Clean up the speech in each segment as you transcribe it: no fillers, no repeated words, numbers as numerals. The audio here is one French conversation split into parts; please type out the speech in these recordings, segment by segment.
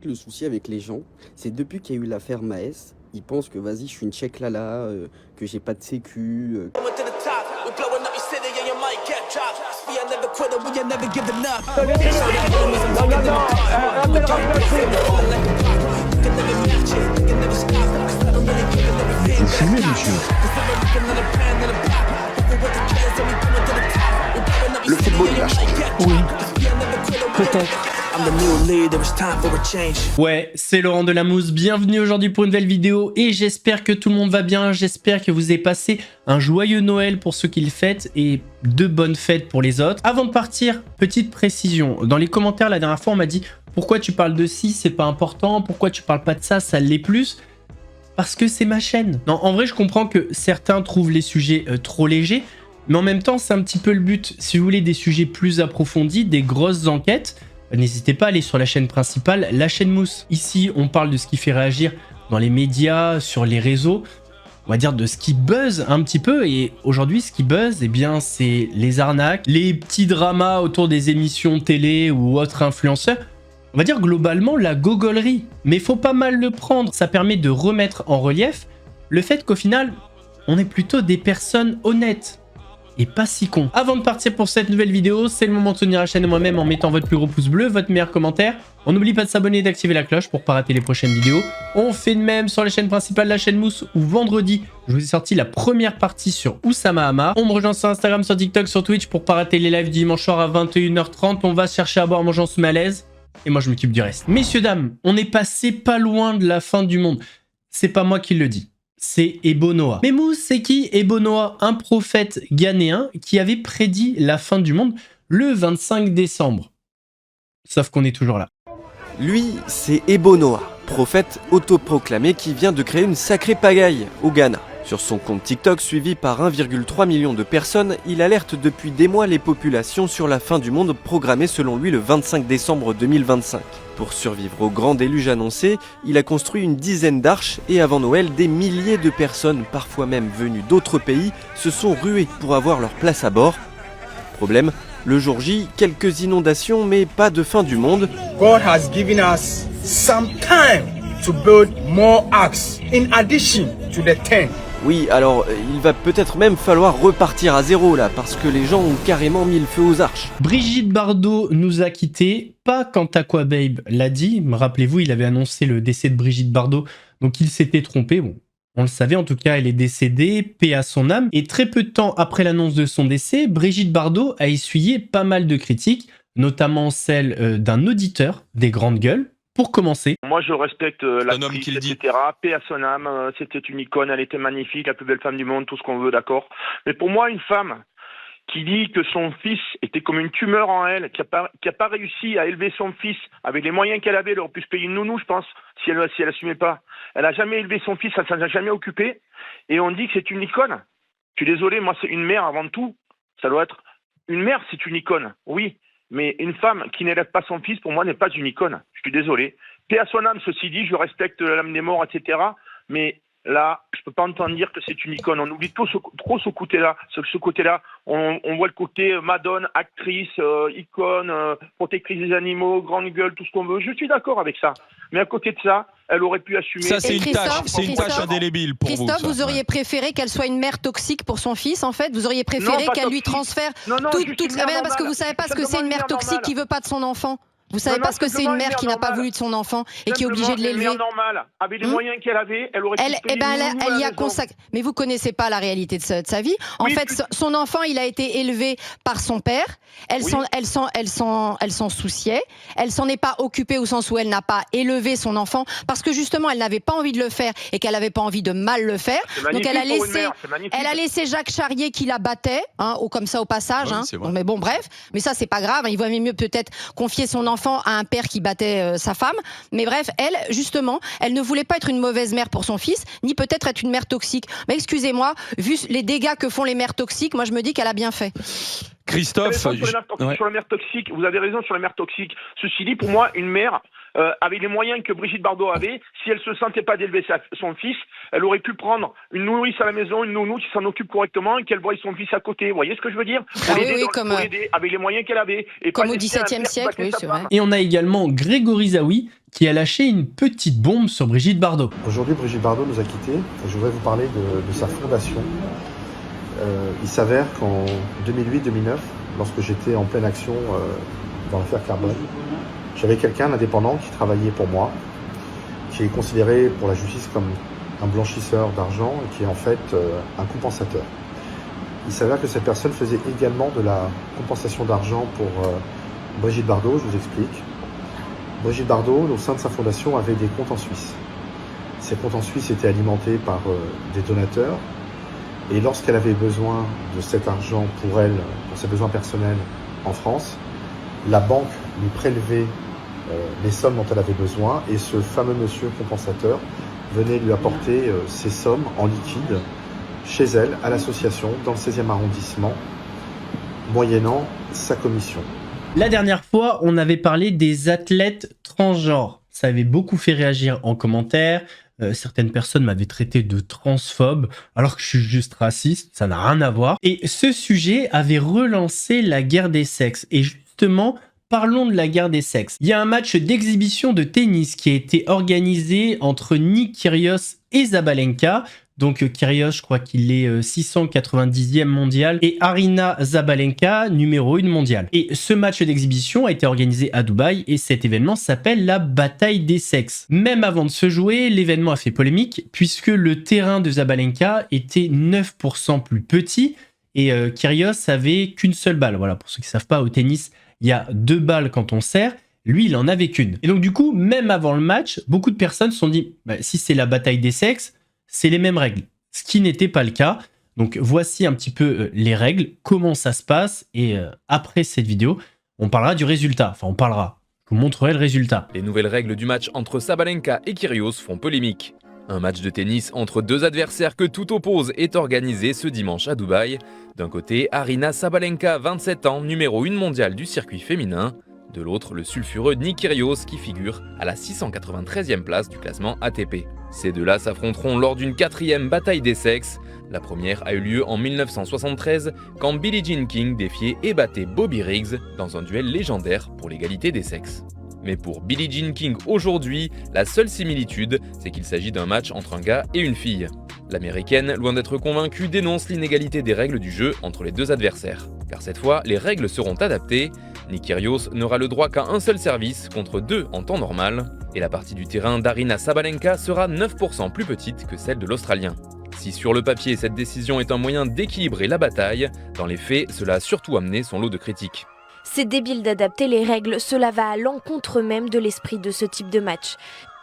Le souci avec les gens, c'est depuis qu'il y a eu l'affaire Maes, ils pensent que vas-y, je suis une check lala, que j'ai pas de sécu. Vous fumez, monsieur? Le football, il a changé. Oui, peut-être. Ouais, c'est Laurent Delamousse, bienvenue aujourd'hui pour une nouvelle vidéo et j'espère que tout le monde va bien, j'espère que vous avez passé un joyeux Noël pour ceux qui le fêtent et de bonnes fêtes pour les autres. Avant de partir, petite précision, dans les commentaires la dernière fois on m'a dit pourquoi tu parles de ci, c'est pas important, pourquoi tu parles pas de ça, ça l'est plus. Parce que c'est ma chaîne. Non, en vrai je comprends que certains trouvent les sujets trop légers, mais en même temps c'est un petit peu le but. Si vous voulez des sujets plus approfondis, des grosses enquêtes, n'hésitez pas à aller sur la chaîne principale, la chaîne Mousse. Ici, on parle de ce qui fait réagir dans les médias, sur les réseaux, on va dire de ce qui buzz un petit peu. Et aujourd'hui, ce qui buzz, eh bien, c'est les arnaques, les petits dramas autour des émissions télé ou autres influenceurs. On va dire globalement la gogolerie. Mais faut pas mal le prendre. Ça permet de remettre en relief le fait qu'au final, on est plutôt des personnes honnêtes. Et pas si con. Avant de partir pour cette nouvelle vidéo, c'est le moment de soutenir la chaîne et moi-même en mettant votre plus gros pouce bleu, votre meilleur commentaire. On n'oublie pas de s'abonner et d'activer la cloche pour pas rater les prochaines vidéos. On fait de même sur la chaîne principale, la chaîne Mousse, où vendredi, je vous ai sorti la première partie sur Oussama Hamar. On me rejoint sur Instagram, sur TikTok, sur Twitch pour pas rater les lives du dimanche soir à 21h30. On va se chercher à boire en mangeant sous malaise. Et moi, je m'occupe du reste. Messieurs, dames, on est passé pas loin de la fin du monde. C'est pas moi qui le dis. C'est Ebo Noah. Mais Mousse, c'est qui Ebo Noah? Un prophète ghanéen qui avait prédit la fin du monde le 25 décembre. Sauf qu'on est toujours là. Lui, c'est Ebo Noah, prophète autoproclamé qui vient de créer une sacrée pagaille au Ghana. Sur son compte TikTok, suivi par 1,3 million de personnes, il alerte depuis des mois les populations sur la fin du monde programmée selon lui le 25 décembre 2025. Pour survivre au grand déluge annoncé, il a construit une dizaine d'arches et avant Noël, des milliers de personnes, parfois même venues d'autres pays, se sont ruées pour avoir leur place à bord. Problème, le jour J, quelques inondations mais pas de fin du monde. God has given us some time to build more arcs in addition to the 10. Oui, alors il va peut-être même falloir repartir à zéro là, parce que les gens ont carrément mis le feu aux arches. Brigitte Bardot nous a quittés, pas quand Aquababe l'a dit. Rappelez-vous, il avait annoncé le décès de Brigitte Bardot, donc il s'était trompé. Bon, on le savait, en tout cas, elle est décédée, paix à son âme. Et très peu de temps après l'annonce de son décès, Brigitte Bardot a essuyé pas mal de critiques, notamment celle d'un auditeur des Grandes Gueules. Pour commencer. Moi, je respecte l'actrice, etc. Paix à son âme, c'était une icône, elle était magnifique, la plus belle femme du monde, tout ce qu'on veut, d'accord. Mais pour moi, une femme qui dit que son fils était comme une tumeur en elle, qui a pas réussi à élever son fils avec les moyens qu'elle avait, elle aurait pu se payer une nounou, je pense, si elle assumait pas. Elle a jamais élevé son fils, elle s'en a jamais occupé, et on dit que c'est une icône. Je suis désolé, moi, c'est une mère avant tout. Ça doit être une mère, c'est une icône, oui. Mais une femme qui n'élève pas son fils, pour moi, n'est pas une icône. Je suis désolé. Paix à son âme, ceci dit, je respecte l'âme des morts, etc. Mais là, je peux pas entendre dire que c'est une icône. On oublie trop ce côté-là. Ce côté-là, on voit le côté Madone, actrice, icône, protectrice des animaux, grande gueule, tout ce qu'on veut. Je suis d'accord avec ça. Mais à côté de ça, elle aurait pu assumer. Ça, c'est une tâche indélébile pour vous. Christophe, vous auriez préféré qu'elle soit une mère toxique pour son fils, en fait? Vous auriez préféré qu'elle lui transfère toute... parce que vous savez pas ce que c'est une mère toxique qui veut pas de son enfant. Vous savez pas ce que c'est une mère qui n'a pas voulu de son enfant et qui est obligée de l'élever. Une mère normale, avec les moyens qu'elle avait, elle aurait pu elle y a consacré. Mais vous connaissez pas la réalité de sa vie. En fait, son enfant, il a été élevé par son père. Elle s'en souciait. Elle s'en est pas occupée au sens où elle n'a pas élevé son enfant parce que justement, elle n'avait pas envie de le faire et qu'elle avait pas envie de mal le faire. Donc elle a laissé Jacques Charrier qui la battait, comme ça au passage. Oui, mais bon, bref. Mais ça, c'est pas grave. Il vaut mieux peut-être confier son enfant à un père qui battait sa femme. Mais bref, elle, justement, elle ne voulait pas être une mauvaise mère pour son fils, ni peut-être être une mère toxique. Mais excusez-moi, vu les dégâts que font les mères toxiques, moi je me dis qu'elle a bien fait. Christophe, sur la mère toxique, vous avez raison sur la mère toxique. Ceci dit, pour moi, une mère, avec les moyens que Brigitte Bardot avait, si elle se sentait pas d'élever son fils, elle aurait pu prendre une nourrice à la maison, une nounou qui s'en occupe correctement et qu'elle voie son fils à côté. Vous voyez ce que je veux dire? Pour l'aider avec les moyens qu'elle avait. Et comme au XVIIe siècle, oui, c'est vrai. Et on a également Grégory Zawi qui a lâché une petite bombe sur Brigitte Bardot. Aujourd'hui, Brigitte Bardot nous a quittés et je voudrais vous parler de sa fondation. Il s'avère qu'en 2008-2009, lorsque j'étais en pleine action dans l'affaire Carbone, j'avais quelqu'un d'indépendant qui travaillait pour moi, qui est considéré pour la justice comme un blanchisseur d'argent et qui est en fait un compensateur. Il s'avère que cette personne faisait également de la compensation d'argent pour Brigitte Bardot, je vous explique. Brigitte Bardot, au sein de sa fondation, avait des comptes en Suisse. Ces comptes en Suisse étaient alimentés par des donateurs. Et lorsqu'elle avait besoin de cet argent pour elle, pour ses besoins personnels en France, la banque lui prélevait les sommes dont elle avait besoin et ce fameux monsieur compensateur venait lui apporter ces sommes en liquide chez elle, à l'association, dans le 16e arrondissement, moyennant sa commission. La dernière fois, on avait parlé des athlètes transgenres. Ça avait beaucoup fait réagir en commentaire. Certaines personnes m'avaient traité de transphobe, alors que je suis juste raciste, ça n'a rien à voir. Et ce sujet avait relancé la guerre des sexes. Et justement, parlons de la guerre des sexes. Il y a un match d'exhibition de tennis qui a été organisé entre Nick Kyrgios et Sabalenka. Donc Kyrgios, je crois qu'il est 690e mondial et Aryna Sabalenka, numéro 1 mondial. Et ce match d'exhibition a été organisé à Dubaï et cet événement s'appelle la bataille des sexes. Même avant de se jouer, l'événement a fait polémique puisque le terrain de Sabalenka était 9% plus petit et Kyrgios avait qu'une seule balle. Voilà, pour ceux qui ne savent pas, au tennis, il y a 2 balles quand on sert. Lui, il en avait qu'une. Et donc du coup, même avant le match, beaucoup de personnes se sont dit si c'est la bataille des sexes, c'est les mêmes règles, ce qui n'était pas le cas. Donc voici un petit peu les règles, comment ça se passe. Et après cette vidéo, on parlera du résultat. Enfin, je vous montrerai le résultat. Les nouvelles règles du match entre Sabalenka et Kyrgios font polémique. Un match de tennis entre 2 adversaires que tout oppose est organisé ce dimanche à Dubaï. D'un côté, Aryna Sabalenka, 27 ans, numéro 1 mondial du circuit féminin. De l'autre, le sulfureux Nick Kyrgios qui figure à la 693e place du classement ATP. Ces deux-là s'affronteront lors d'une 4e bataille des sexes. La première a eu lieu en 1973 quand Billie Jean King défiait et battait Bobby Riggs dans un duel légendaire pour l'égalité des sexes. Mais pour Billie Jean King aujourd'hui, la seule similitude, c'est qu'il s'agit d'un match entre un gars et une fille. L'américaine, loin d'être convaincue, dénonce l'inégalité des règles du jeu entre les deux adversaires. Car cette fois, les règles seront adaptées. Nick Kyrgios n'aura le droit qu'à un seul service contre 2 en temps normal. Et la partie du terrain d'Aryna Sabalenka sera 9% plus petite que celle de l'Australien. Si sur le papier cette décision est un moyen d'équilibrer la bataille, dans les faits, cela a surtout amené son lot de critiques. C'est débile d'adapter les règles, cela va à l'encontre même de l'esprit de ce type de match.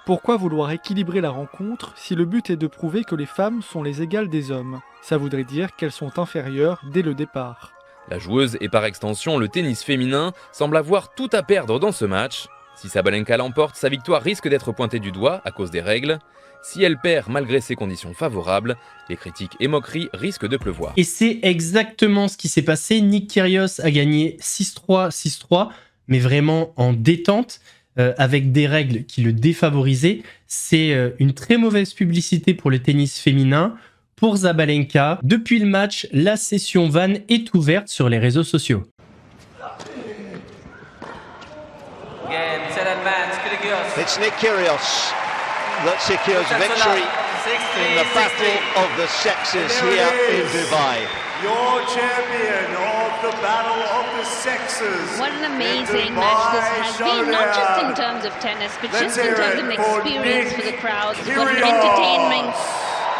Pourquoi vouloir équilibrer la rencontre si le but est de prouver que les femmes sont les égales des hommes? Ça voudrait dire qu'elles sont inférieures dès le départ. La joueuse et par extension le tennis féminin semble avoir tout à perdre dans ce match. Si Sabalenka l'emporte, sa victoire risque d'être pointée du doigt à cause des règles. Si elle perd malgré ses conditions favorables, les critiques et moqueries risquent de pleuvoir. Et c'est exactement ce qui s'est passé. Nick Kyrgios a gagné 6-3, 6-3, mais vraiment en détente, avec des règles qui le défavorisaient. C'est une très mauvaise publicité pour le tennis féminin. Pour Sabalenka, depuis le match, la session vanne est ouverte sur les réseaux sociaux. It's Nick Kyrgios that secures victory in the battle of the sexes here in Dubai. Your champion of the battle of the sexes. What an amazing match this has been, not just in terms of tennis, but just in terms of experience for the crowds. What an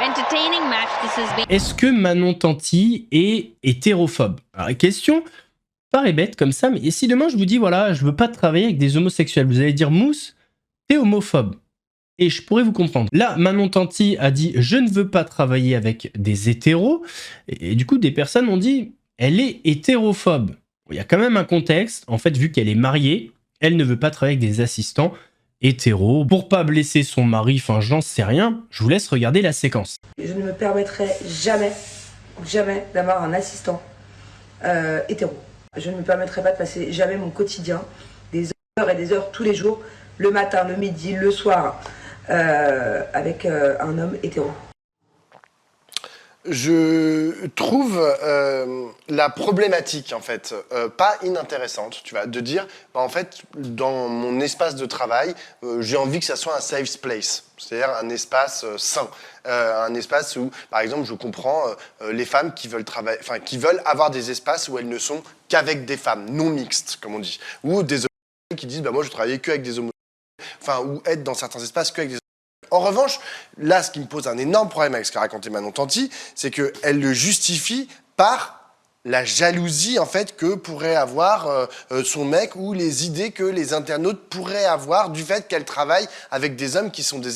entertaining match this has been. Est-ce que Manon Tanti est hétérophobe? Alors, la question paraît bête comme ça, mais si demain je vous dis, voilà, je veux pas travailler avec des homosexuels, vous allez dire, Mousse, t'es homophobe. Et je pourrais vous comprendre. Là, Manon Tanti a dit « Je ne veux pas travailler avec des hétéros ». Et du coup, des personnes ont dit « Elle est hétérophobe ». Il y a quand même un contexte. En fait, vu qu'elle est mariée, elle ne veut pas travailler avec des assistants hétéros. Pour pas blesser son mari, enfin, j'en sais rien. Je vous laisse regarder la séquence. Je ne me permettrai jamais d'avoir un assistant hétéro. Je ne me permettrai pas de passer jamais mon quotidien, des heures et des heures tous les jours, le matin, le midi, le soir, avec un homme hétéro. Je trouve la problématique, en fait, pas inintéressante, tu vois, de dire, bah, en fait, dans mon espace de travail, j'ai envie que ça soit un safe place, c'est-à-dire un espace sain, un espace où, par exemple, je comprends les femmes qui veulent qui veulent avoir des espaces où elles ne sont qu'avec des femmes, non mixtes, comme on dit, ou des homosexuels qui disent, bah, moi, je travaille qu'avec des homosexuels, enfin, ou être dans certains espaces qu'avec des. En revanche, là, ce qui me pose un énorme problème avec ce qu'a raconté Manon Tanti, c'est qu'elle le justifie par la jalousie, en fait, que pourrait avoir son mec ou les idées que les internautes pourraient avoir du fait qu'elle travaille avec des hommes qui sont des.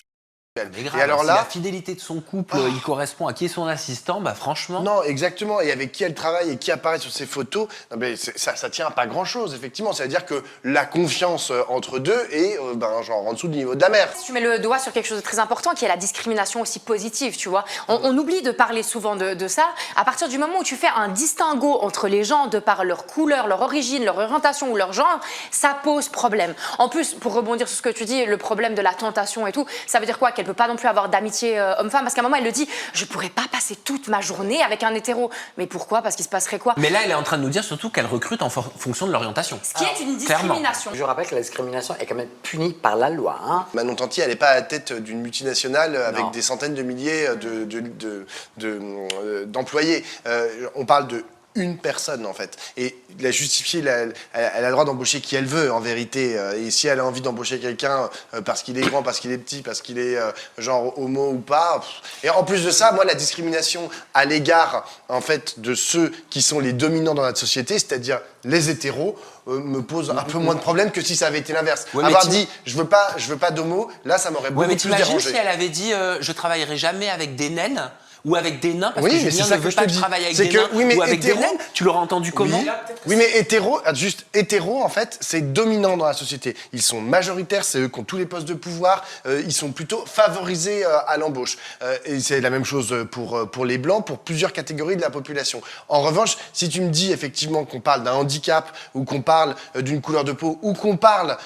Mais grave, et alors si là, la fidélité de son couple, il correspond à qui est son assistant, bah franchement... Non, exactement, et avec qui elle travaille et qui apparaît sur ses photos, non, mais ça tient à pas grand-chose, effectivement. C'est-à-dire que la confiance entre deux est genre en dessous du niveau de la mer. Tu mets le doigt sur quelque chose de très important, qui est la discrimination aussi positive, tu vois. On oublie de parler souvent de ça. À partir du moment où tu fais un distinguo entre les gens de par leur couleur, leur origine, leur orientation ou leur genre, ça pose problème. En plus, pour rebondir sur ce que tu dis, le problème de la tentation et tout, ça veut dire quoi? Qu'elle peut pas non plus avoir d'amitié homme-femme, parce qu'à un moment elle le dit, je pourrais pas passer toute ma journée avec un hétéro. Mais pourquoi? Parce qu'il se passerait quoi? Mais là elle est en train de nous dire surtout qu'elle recrute en fonction de l'orientation. Ce qui est une discrimination. Je rappelle que la discrimination est quand même punie par la loi. Hein. Manon Tanti, elle n'est pas à la tête d'une multinationale avec des centaines de milliers d'employés. On parle de une personne, en fait. Et la justifier, elle a le droit d'embaucher qui elle veut, en vérité. Et si elle a envie d'embaucher quelqu'un parce qu'il est grand, parce qu'il est petit, parce qu'il est genre homo ou pas... Et en plus de ça, moi, la discrimination à l'égard, en fait, de ceux qui sont les dominants dans notre société, c'est-à-dire les hétéros, me pose un peu moins de problème que si ça avait été l'inverse. Ouais, avoir dit je veux pas d'homo, là ça m'aurait beaucoup plus dérangé. Si elle avait dit je travaillerai jamais avec des naines ou avec des nains, parce que Julien ne veut pas que je travaille avec des nains ou avec des naines, tu l'aurais entendu comment? Oui, mais hétéro, en fait, c'est dominant dans la société. Ils sont majoritaires, c'est eux qui ont tous les postes de pouvoir, ils sont plutôt favorisés à l'embauche. Et c'est la même chose pour les blancs, pour plusieurs catégories de la population. En revanche, si tu me dis effectivement qu'on parle d'un handicap, ou qu'on parle d'une couleur de peau, ou qu'on parle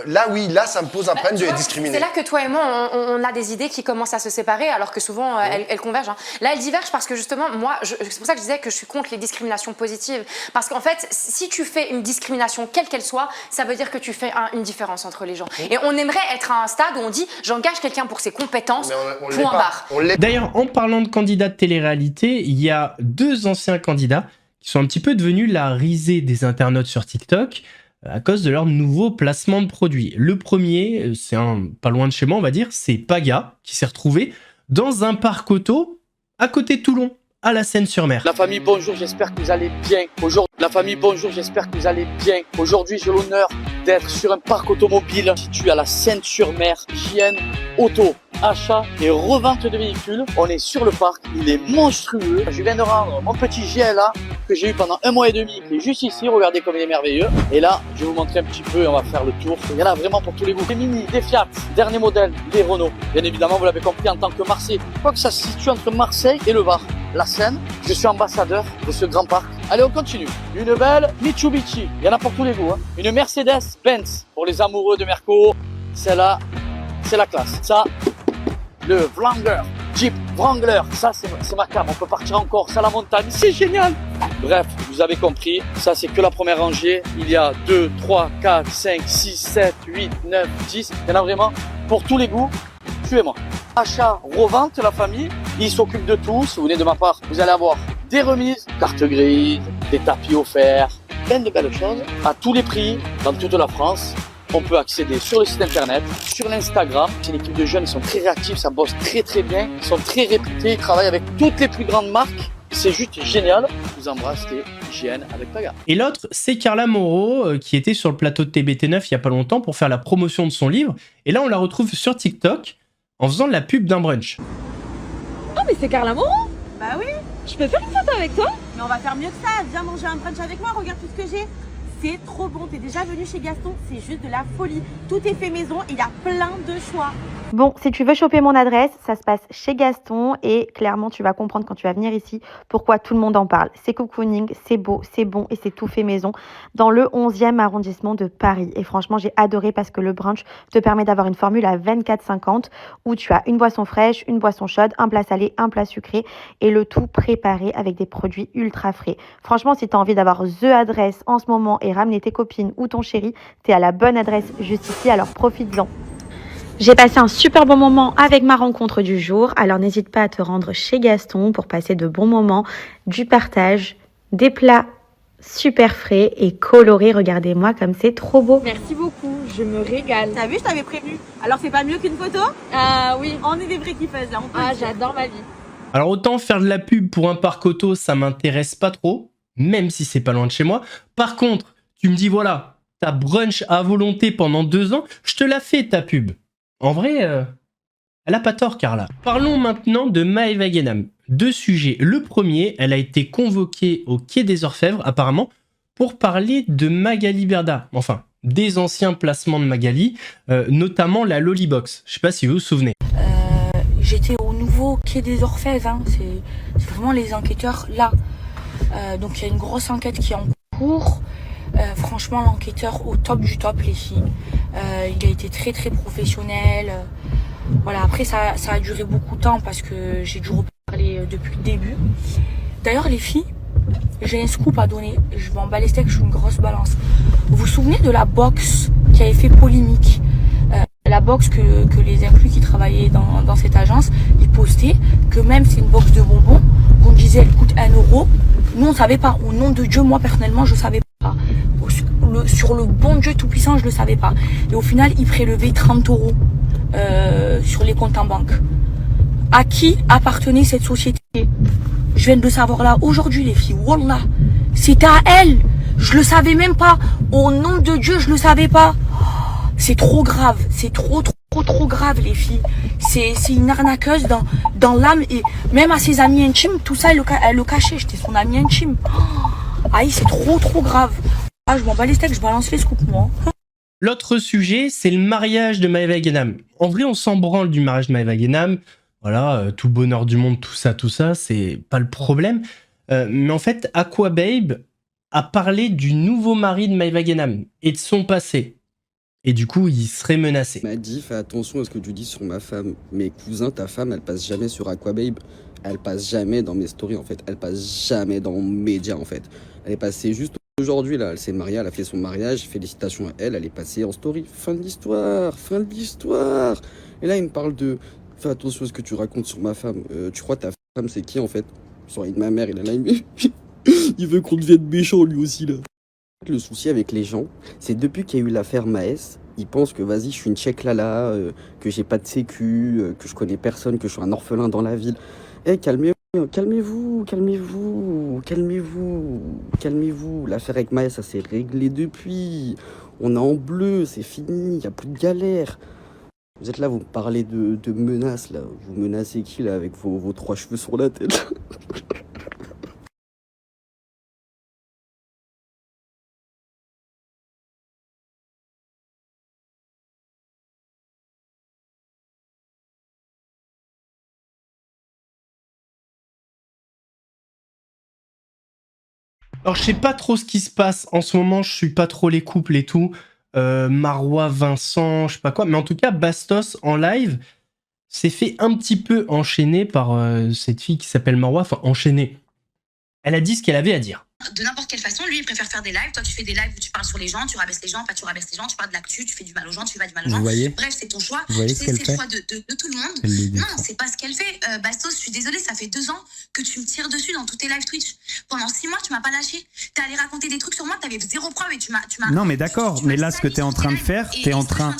là, oui, là, ça me pose un problème de les discriminer. C'est là que toi et moi, on a des idées qui commencent à se séparer, alors que souvent, elles convergent. Hein. Là, elles divergent parce que justement, moi, c'est pour ça que je disais que je suis contre les discriminations positives. Parce qu'en fait, si tu fais une discrimination, quelle qu'elle soit, ça veut dire que tu fais une différence entre les gens. Et on aimerait être à un stade où on dit, j'engage quelqu'un pour ses compétences, point barre. D'ailleurs, en parlant de candidats de télé-réalité, il y a 2 anciens candidats qui sont un petit peu devenus la risée des internautes sur TikTok à cause de leur nouveau placement de produits. Le premier, c'est pas loin de chez moi, on va dire, c'est Paga, qui s'est retrouvé dans un parc auto à côté de Toulon, à la Seine-sur-Mer. La famille, bonjour, j'espère que vous allez bien. La famille, bonjour, j'espère que vous allez bien. Aujourd'hui, j'ai l'honneur d'être sur un parc automobile situé à la Seine-sur-Mer, JN Auto. Achat et revente de véhicules. On est sur le parc, il est monstrueux. Je viens de rendre mon petit GLA que j'ai eu pendant 1 mois et demi, qui est juste ici, regardez comme il est merveilleux. Et là, je vais vous montrer un petit peu, on va faire le tour. Il y en a vraiment pour tous les goûts. Des Mini, des Fiat, dernier modèle, des Renault. Bien évidemment, vous l'avez compris, en tant que Marseillais. Je crois que ça se situe entre Marseille et le Var. La Seine, je suis ambassadeur de ce grand parc. Allez, on continue. Une belle Mitsubishi, il y en a pour tous les goûts. Hein. Une Mercedes-Benz, pour les amoureux de Merco. Celle-là, c'est la classe. Ça, le Wrangler, Jeep Wrangler, ça c'est ma cam, on peut partir en Corse, à la montagne, c'est génial. Bref, vous avez compris, ça c'est que la première rangée, il y a 2, 3, 4, 5, 6, 7, 8, 9, 10, il y en a vraiment pour tous les goûts, suivez-moi. Achat, revente, la famille, ils s'occupent de tout, si vous venez de ma part, vous allez avoir des remises, carte grise, des tapis offerts, plein de belles choses, à tous les prix, dans toute la France. On peut accéder sur le site internet, sur l'Instagram. C'est une équipe de jeunes, ils sont très réactifs, ça bosse très très bien. Ils sont très réputés, ils travaillent avec toutes les plus grandes marques. C'est juste génial. Je vous embrasse, c'était JN avec Paga. Et l'autre, c'est Carla Moreau, qui était sur le plateau de TBT9 il y a pas longtemps pour faire la promotion de son livre. Et là, on la retrouve sur TikTok en faisant de la pub d'un brunch. Oh, mais c'est Carla Moreau? Bah oui. Je peux faire une photo avec toi? Mais on va faire mieux que ça. Viens manger un brunch avec moi, regarde tout ce que j'ai. C'est trop bon, t'es déjà venu chez Gaston, c'est juste de la folie. Tout est fait maison, il y a plein de choix. Bon, si tu veux choper mon adresse, ça se passe chez Gaston et clairement, tu vas comprendre quand tu vas venir ici pourquoi tout le monde en parle. C'est cocooning, c'est beau, c'est bon et c'est tout fait maison dans le 11e arrondissement de Paris. Et franchement, j'ai adoré parce que le brunch te permet d'avoir une formule à 24,50 où tu as une boisson fraîche, une boisson chaude, un plat salé, un plat sucré et le tout préparé avec des produits ultra frais. Franchement, si tu as envie d'avoir the adresse en ce moment et ramener tes copines ou ton chéri, tu es à la bonne adresse juste ici, alors profites-en. J'ai passé un super bon moment avec ma rencontre du jour, alors n'hésite pas à te rendre chez Gaston pour passer de bons moments, du partage, des plats super frais et colorés. Regardez-moi comme c'est trop beau. Merci beaucoup, je me régale. T'as vu, je t'avais prévenu. Alors c'est pas mieux qu'une photo? Ah oui. On est des vraies kiffeuses là, on peut le dire. J'adore ma vie. Alors autant faire de la pub pour un parc auto, ça m'intéresse pas trop, même si c'est pas loin de chez moi. Par contre, tu me dis voilà, t'as brunch à volonté pendant 2 ans, je te la fais ta pub. En vrai, elle a pas tort, Carla. Parlons maintenant de Maëva Guénam. 2 sujets. Le premier, elle a été convoquée au Quai des Orfèvres, apparemment, pour parler de Magali Berda. Enfin, des anciens placements de Magali, notamment la Lollybox. Je sais pas si vous vous souvenez. J'étais au nouveau Quai des Orfèvres, hein. C'est vraiment les enquêteurs là. Donc il y a une grosse enquête qui est en cours. Franchement, l'enquêteur au top du top, les filles. Il a été très très professionnel. Voilà, après ça a duré beaucoup de temps parce que j'ai dû reparler depuis le début. D'ailleurs, les filles, j'ai un scoop à donner. Je vais emballer steak, je suis une grosse balance. Vous vous souvenez de la box qui avait fait polémique? La box que les inclus qui travaillaient dans cette agence, ils postaient que même c'est une box de bonbons, qu'on disait elle coûte 1 €. Nous on savait pas. Au nom de Dieu, moi personnellement, je savais pas. Sur le bon Dieu tout puissant, je le savais pas. Et au final, ils prélevaient 30 € sur les comptes en banque. À qui appartenait cette société? Je viens de le savoir là aujourd'hui, les filles. Wallah, c'était à elle. Je le savais même pas. Au nom de Dieu, je le savais pas. C'est trop grave. C'est trop grave, les filles. C'est une arnaqueuse dans l'âme et même à ses amis intimes. Tout ça, elle le cachait. J'étais son amie intime. Aïe, c'est trop grave. Ah, je m'en bats les steaks, je balance les scoops, moi. L'autre sujet, c'est le mariage de Maëva Guénam. En vrai, on s'en branle du mariage de Maëva Guénam. Voilà, tout le bonheur du monde, tout ça, c'est pas le problème. Mais en fait, Aquababe a parlé du nouveau mari de Maëva Guénam et de son passé. Et du coup, il serait menacé. Il m'a dit, fais attention à ce que tu dis sur ma femme. Mes cousins, ta femme, elle passe jamais sur Aquababe. Elle passe jamais dans mes stories, en fait. Elle passe jamais dans mes médias, en fait. Elle est passée juste aujourd'hui, là. Elle s'est mariée, elle a fait son mariage. Félicitations à elle, elle est passée en story. Fin de l'histoire. Et là, il me parle de... Fais attention à ce que tu racontes sur ma femme. Tu crois ta femme, c'est qui, en fait? Sur de ma mère, il est là, il veut qu'on devienne méchant, lui aussi, là. Le souci avec les gens, c'est depuis qu'il y a eu l'affaire Maës, ils pensent que vas-y, je suis une tchèque lala, que j'ai pas de sécu, que je connais personne, que je suis un orphelin dans la ville. Eh, calmez-vous. L'affaire avec Maës, ça s'est réglé depuis. On est en bleu, c'est fini, il y a plus de galère. Vous êtes là, vous me parlez de menaces, là. Vous menacez qui, là, avec vos 3 cheveux sur la tête? Alors, je sais pas trop ce qui se passe en ce moment, je suis pas trop les couples et tout. Marois, Vincent, je sais pas quoi. Mais en tout cas, Bastos, en live, s'est fait un petit peu enchaîner par cette fille qui s'appelle Marois. Enfin, enchaîner. Elle a dit ce qu'elle avait à dire. De n'importe quelle façon, lui, il préfère faire des lives. Toi, tu fais des lives où tu parles sur les gens, tu rabaisses les gens, pas tu rabaisses les gens, tu parles de l'actu, tu fais du mal aux gens, tu fais pas du mal aux gens. Bref, c'est ton choix. C'est le choix de tout le monde. Non, c'est pas ce qu'elle fait. Bastos, je suis désolée, ça fait 2 ans que tu me tires dessus dans tous tes lives Twitch. Pendant 6 mois, tu m'as pas lâché. T'es allé raconter des trucs sur moi, t'avais 0 preuve et tu m'as. Non, mais d'accord, mais là, ce que t'es en train de faire, t'es en train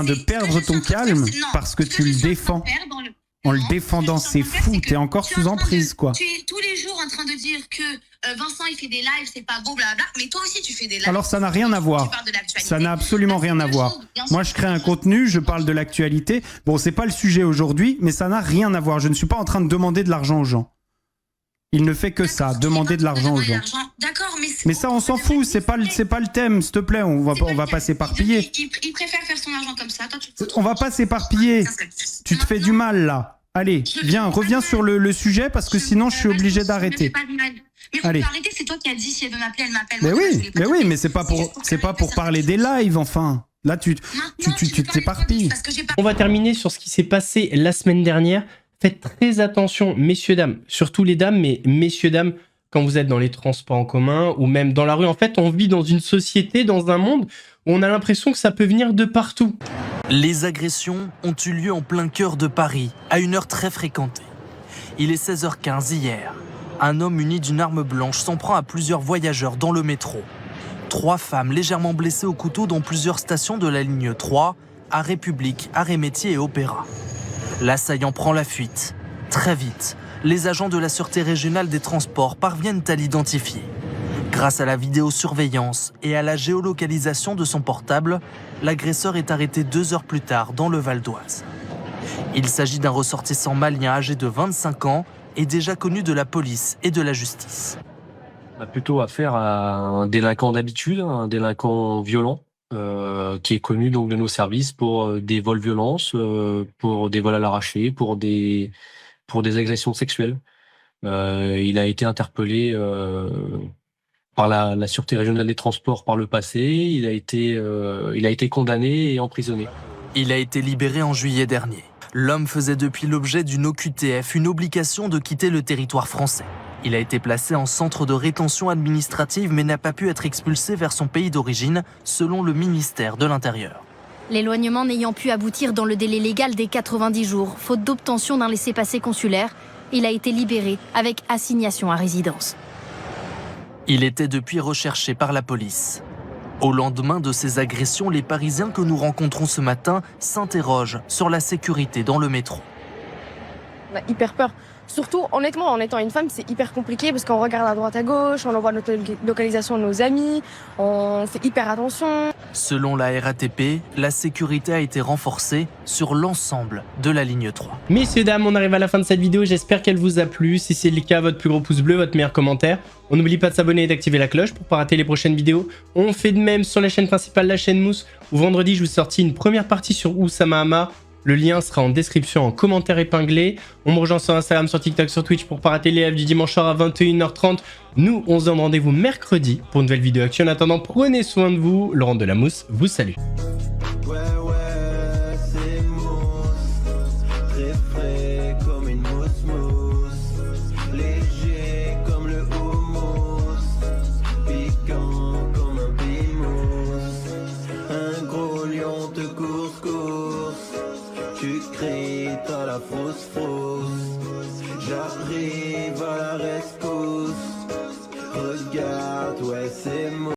de perdre ton calme parce que tu le défends. En le défendant, c'est fou, t'es encore sous emprise, quoi. Tu es tous les jours en train de dire que Vincent, il fait des lives, c'est pas beau, blablabla, mais toi aussi, tu fais des lives. Alors, ça n'a rien à voir. Ça n'a absolument rien à voir. Moi, je crée un contenu, je parle de l'actualité. Bon, c'est pas le sujet aujourd'hui, mais ça n'a rien à voir. Je ne suis pas en train de demander de l'argent aux gens. Il ne fait que ça, demander de l'argent aux gens. D'accord, mais ça, on s'en fout, c'est pas le thème, s'il te plaît, on va pas s'éparpiller. Il préfère faire son argent comme ça. Toi, on va pas s'éparpiller. Tu te fais du mal, là. Allez, viens, reviens sur le sujet, parce que sinon, je suis obligé d'arrêter. Mais on peut arrêter, c'est toi qui as dit si elle veut m'appeler, elle m'appelle. Mais oui, mais c'est pas pour parler des lives, enfin. Là, tu t'éparpilles. On va terminer sur ce qui s'est passé la semaine dernière. Faites très attention, messieurs, dames, surtout les dames, mais messieurs, dames, quand vous êtes dans les transports en commun ou même dans la rue. En fait, on vit dans une société, dans un monde où on a l'impression que ça peut venir de partout. Les agressions ont eu lieu en plein cœur de Paris, à une heure très fréquentée. Il est 16h15 hier. Un homme muni d'une arme blanche s'en prend à plusieurs voyageurs dans le métro. 3 femmes légèrement blessées au couteau dans plusieurs stations de la ligne 3, à République, Arrêt Métier et Opéra. L'assaillant prend la fuite. Très vite, les agents de la Sûreté régionale des transports parviennent à l'identifier. Grâce à la vidéosurveillance et à la géolocalisation de son portable, l'agresseur est arrêté 2 heures plus tard dans le Val d'Oise. Il s'agit d'un ressortissant malien âgé de 25 ans et déjà connu de la police et de la justice. On a plutôt affaire à un délinquant d'habitude, un délinquant violent, qui est connu donc de nos services pour des vols violences, pour des vols à l'arraché, pour des agressions sexuelles. Il a été interpellé par la Sûreté régionale des transports par le passé. Il a été condamné et emprisonné. Il a été libéré en juillet dernier. L'homme faisait depuis l'objet d'une OQTF, une obligation de quitter le territoire français. Il a été placé en centre de rétention administrative mais n'a pas pu être expulsé vers son pays d'origine, selon le ministère de l'Intérieur. L'éloignement n'ayant pu aboutir dans le délai légal des 90 jours, faute d'obtention d'un laissez-passer consulaire, il a été libéré avec assignation à résidence. Il était depuis recherché par la police. Au lendemain de ces agressions, les Parisiens que nous rencontrons ce matin s'interrogent sur la sécurité dans le métro. On a hyper peur. Surtout, honnêtement, en étant une femme, c'est hyper compliqué parce qu'on regarde à droite à gauche, on envoie notre localisation à nos amis, on fait hyper attention. Selon la RATP, la sécurité a été renforcée sur l'ensemble de la ligne 3. Messieurs, dames, on arrive à la fin de cette vidéo. J'espère qu'elle vous a plu. Si c'est le cas, votre plus gros pouce bleu, votre meilleur commentaire. On n'oublie pas de s'abonner et d'activer la cloche pour pas rater les prochaines vidéos. On fait de même sur la chaîne principale, la chaîne Mousse, où vendredi, je vous sortis une première partie sur Oussama Hamar. Le lien sera en description, en commentaire épinglé. On me rejoint sur Instagram, sur TikTok, sur Twitch pour pas rater les lives du dimanche soir à 21h30. Nous, on se donne rendez-vous mercredi pour une nouvelle vidéo actu. En attendant, prenez soin de vous. Laurent de la Mousse vous salue. J'arrive à la rescousse. Regarde, ouais, c'est moi.